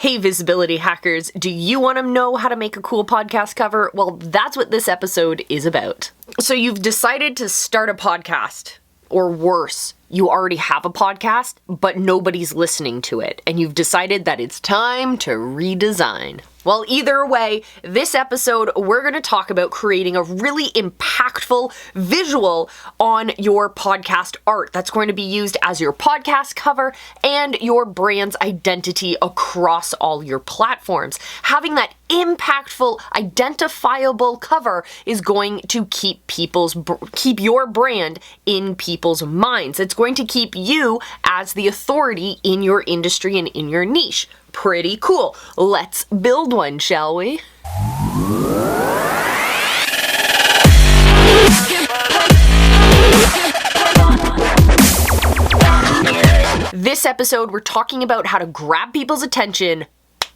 Hey, visibility hackers, do you want to know how to make a cool podcast cover? Well, that's what this episode is about. So you've decided to start a podcast, or worse, you already have a podcast, but nobody's listening to it, and you've decided that it's time to redesign. Well, either way, this episode, we're going to talk about creating a really impactful visual on your podcast art that's going to be used as your podcast cover and your brand's identity across all your platforms. Having that impactful, identifiable cover is going to keep your brand in people's minds. It's going to keep you as the authority in your industry and in your niche. Pretty cool. Let's build one, shall we? This episode, we're talking about how to grab people's attention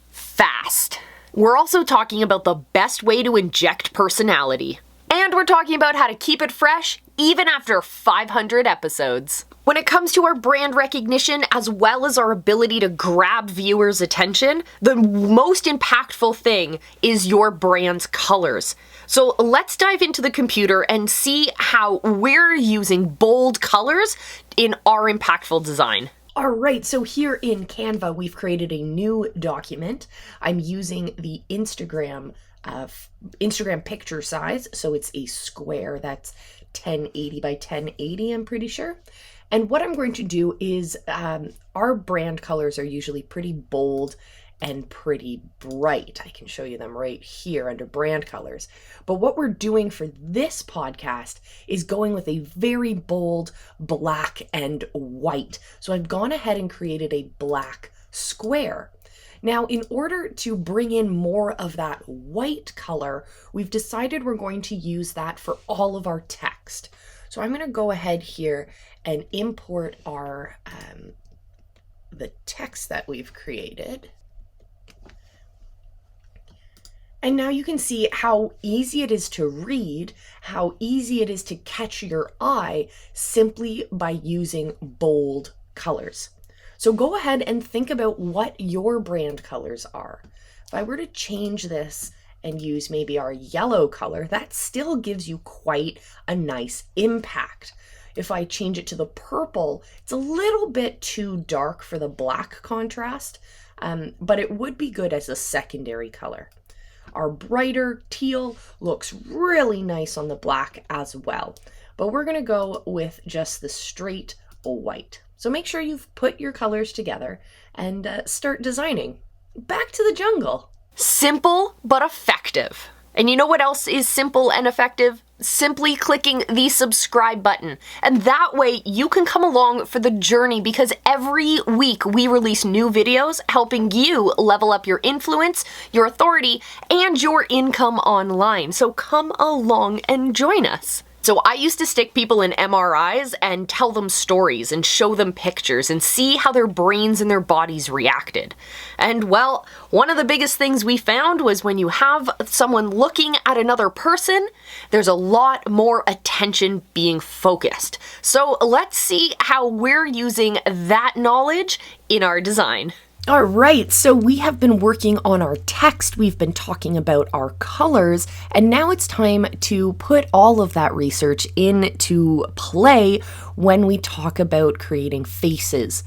fast. We're also talking about the best way to inject personality. And we're talking about how to keep it fresh even after 500 episodes. When it comes to our brand recognition, as well as our ability to grab viewers' attention, the most impactful thing is your brand's colors. So let's dive into the computer and see how we're using bold colors in our impactful design. All right, so here in Canva, we've created a new document. I'm using the Instagram picture size, so it's a square that's 1080 by 1080, I'm pretty sure. And what I'm going to do is, our brand colors are usually pretty bold and pretty bright. I can show you them right here under brand colors. But what we're doing for this podcast is going with a very bold black and white. So I've gone ahead and created a black square. Now, in order to bring in more of that white color, we've decided we're going to use that for all of our text. So I'm going to go ahead here and import our the text that we've created. And now you can see how easy it is to read, how easy it is to catch your eye simply by using bold colors. So go ahead and think about what your brand colors are. If I were to change this and use maybe our yellow color, that still gives you quite a nice impact. If I change it to the purple, it's a little bit too dark for the black contrast, but it would be good as a secondary color. Our brighter teal looks really nice on the black as well, but we're gonna go with just the straight white. So make sure you've put your colors together and start designing. Back to the jungle. Simple but effective. And you know what else is simple and effective? Simply clicking the subscribe button. And that way you can come along for the journey, because every week we release new videos helping you level up your influence, your authority, and your income online. So come along and join us. So I used to stick people in MRIs and tell them stories and show them pictures and see how their brains and their bodies reacted. And well, one of the biggest things we found was when you have someone looking at another person, there's a lot more attention being focused. So let's see how we're using that knowledge in our design. All right, so we have been working on our text, we've been talking about our colors, and now it's time to put all of that research into play when we talk about creating faces.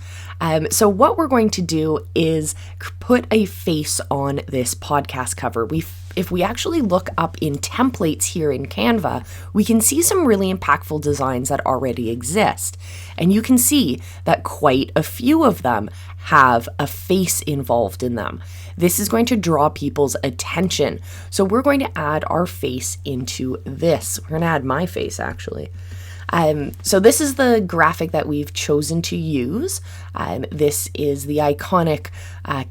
So what we're going to do is put a face on this podcast cover. If we actually look up in templates here in Canva, we can see some really impactful designs that already exist. And you can see that quite a few of them have a face involved in them. This is going to draw people's attention. So we're going to add our face into this. We're going to add my face actually. So this is the graphic that we've chosen to use. This is the iconic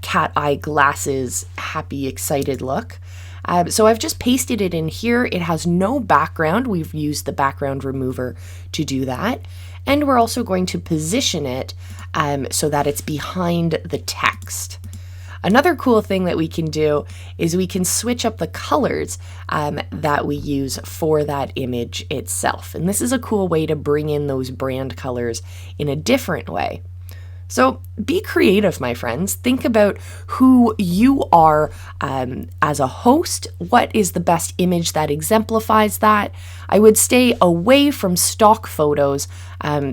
cat eye glasses, happy, excited look. So I've just pasted it in here. It has no background. We've used the background remover to do that. And we're also going to position it so that it's behind the text. Another cool thing that we can do is we can switch up the colors that we use for that image itself. And this is a cool way to bring in those brand colors in a different way. So be creative, my friends. Think about who you are as a host. What is the best image that exemplifies that? I would stay away from stock photos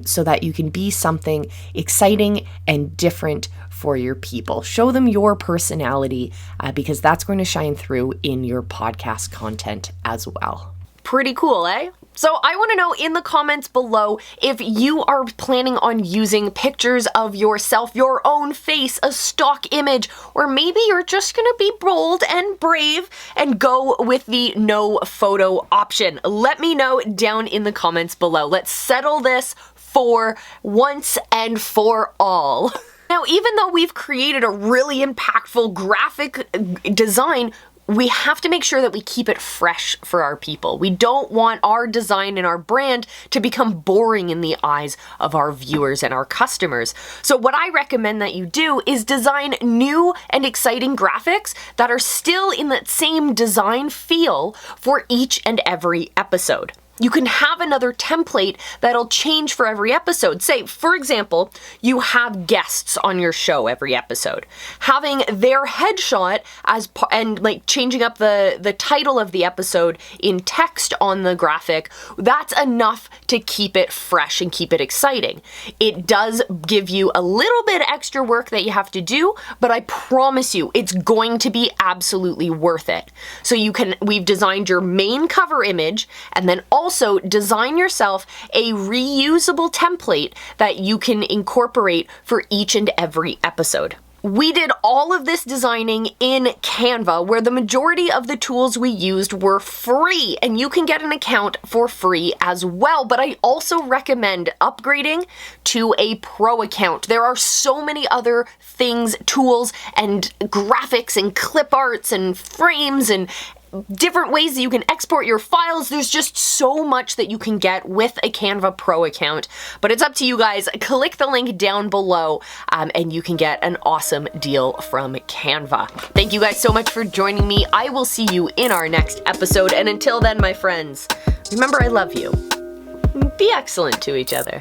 so that you can be something exciting and different for your people. Show them your personality because that's going to shine through in your podcast content as well. Pretty cool, eh? So I want to know in the comments below if you are planning on using pictures of yourself, your own face, a stock image, or maybe you're just going to be bold and brave and go with the no photo option. Let me know down in the comments below. Let's settle this for once and for all. Now, even though we've created a really impactful graphic design, we have to make sure that we keep it fresh for our people. We don't want our design and our brand to become boring in the eyes of our viewers and our customers. So what I recommend that you do is design new and exciting graphics that are still in that same design feel for each and every episode. You can have another template that'll change for every episode. Say, for example, you have guests on your show every episode. Having their headshot and like changing up the title of the episode in text on the graphic, that's enough to keep it fresh and keep it exciting. It does give you a little bit extra work that you have to do, but I promise you it's going to be absolutely worth it. So we've designed your main cover image, and then also design yourself a reusable template that you can incorporate for each and every episode. We did all of this designing in Canva, where the majority of the tools we used were free, and you can get an account for free as well. But I also recommend upgrading to a pro account. There are so many other things, tools, and graphics, and clip arts, and frames, and different ways that you can export your files. There's just so much that you can get with a Canva Pro account, but it's up to you guys. Click the link down below and you can get an awesome deal from Canva. Thank you guys so much for joining me. I will see you in our next episode, and until then, my friends, remember I love you. Be excellent to each other.